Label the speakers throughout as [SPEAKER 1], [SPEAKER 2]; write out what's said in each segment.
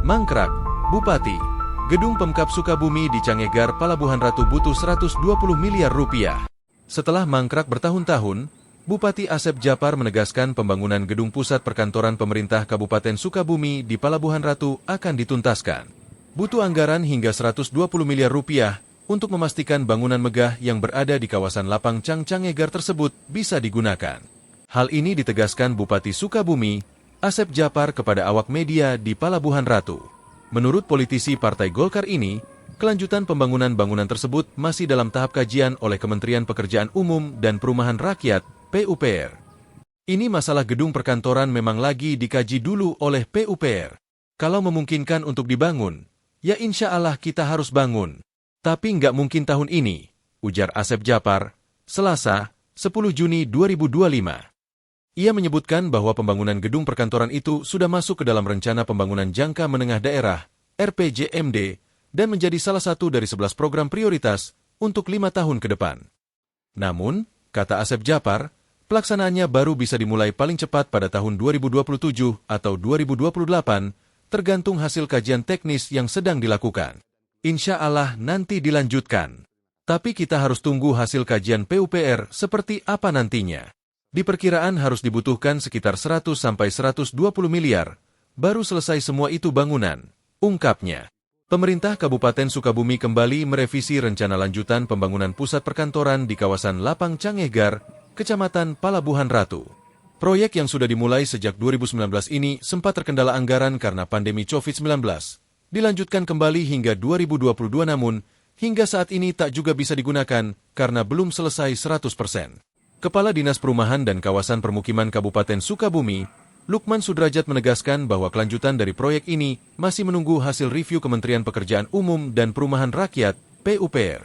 [SPEAKER 1] Mangkrak, Bupati. Gedung Pemkab Sukabumi di Canggegar, Palabuhan Ratu butuh 120 miliar rupiah. Setelah mangkrak bertahun-tahun, Bupati Asep Djapar menegaskan pembangunan gedung pusat perkantoran pemerintah Kabupaten Sukabumi di Palabuhan Ratu akan dituntaskan. Butuh anggaran hingga 120 miliar rupiah untuk memastikan bangunan megah yang berada di kawasan Lapang Canggegar tersebut bisa digunakan. Hal ini ditegaskan Bupati Sukabumi, Asep Djapar kepada awak media di Palabuhan Ratu. Menurut politisi Partai Golkar ini, kelanjutan pembangunan bangunan tersebut masih dalam tahap kajian oleh Kementerian Pekerjaan Umum dan Perumahan Rakyat, PUPR. Ini masalah gedung perkantoran memang lagi dikaji dulu oleh PUPR. Kalau memungkinkan untuk dibangun, ya insya Allah kita harus bangun. Tapi nggak mungkin tahun ini, ujar Asep Djapar, Selasa, 10 Juni 2025. Ia menyebutkan bahwa pembangunan gedung perkantoran itu sudah masuk ke dalam Rencana Pembangunan Jangka Menengah Daerah, RPJMD, dan menjadi salah satu dari 11 program prioritas untuk 5 tahun ke depan. Namun, kata Asep Djapar, pelaksanaannya baru bisa dimulai paling cepat pada tahun 2027 atau 2028, tergantung hasil kajian teknis yang sedang dilakukan. Insya Allah nanti dilanjutkan. Tapi kita harus tunggu hasil kajian PUPR seperti apa nantinya. Diperkiraan harus dibutuhkan sekitar 100-120 miliar, baru selesai semua itu bangunan, ungkapnya. Pemerintah Kabupaten Sukabumi kembali merevisi rencana lanjutan pembangunan pusat perkantoran di kawasan Lapang Canggegar, Kecamatan Palabuhan Ratu. Proyek yang sudah dimulai sejak 2019 ini sempat terkendala anggaran karena pandemi COVID-19. Dilanjutkan kembali hingga 2022 namun, hingga saat ini tak juga bisa digunakan karena belum selesai 100%. Kepala Dinas Perumahan dan Kawasan Permukiman Kabupaten Sukabumi, Lukman Sudrajat menegaskan bahwa kelanjutan dari proyek ini masih menunggu hasil review Kementerian Pekerjaan Umum dan Perumahan Rakyat, PUPR.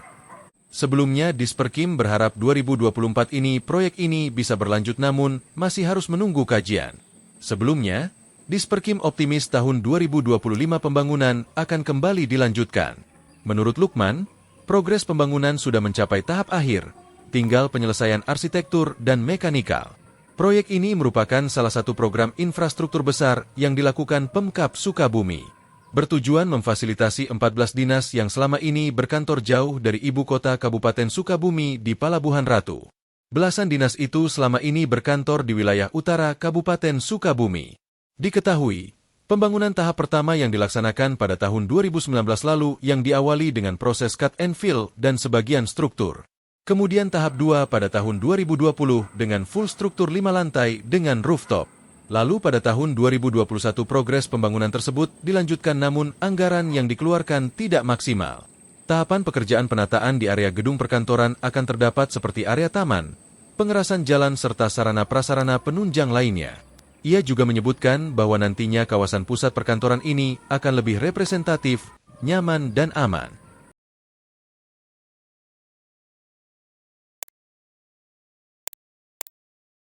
[SPEAKER 1] Sebelumnya, Disperkim berharap 2024 ini proyek ini bisa berlanjut namun masih harus menunggu kajian. Sebelumnya, Disperkim optimis tahun 2025 pembangunan akan kembali dilanjutkan. Menurut Lukman, progres pembangunan sudah mencapai tahap akhir, tinggal penyelesaian arsitektur dan mekanikal. Proyek ini merupakan salah satu program infrastruktur besar yang dilakukan Pemkab Sukabumi. Bertujuan memfasilitasi 14 dinas yang selama ini berkantor jauh dari ibu kota Kabupaten Sukabumi di Palabuhan Ratu. Belasan dinas itu selama ini berkantor di wilayah utara Kabupaten Sukabumi. Diketahui, pembangunan tahap pertama yang dilaksanakan pada tahun 2019 lalu yang diawali dengan proses cut and fill dan sebagian struktur. Kemudian tahap 2 pada tahun 2020 dengan full struktur 5 lantai dengan rooftop. Lalu pada tahun 2021 progres pembangunan tersebut dilanjutkan namun anggaran yang dikeluarkan tidak maksimal. Tahapan pekerjaan penataan di area gedung perkantoran akan terdapat seperti area taman, pengerasan jalan serta sarana-prasarana penunjang lainnya. Ia juga menyebutkan bahwa nantinya kawasan pusat perkantoran ini akan lebih representatif, nyaman dan aman.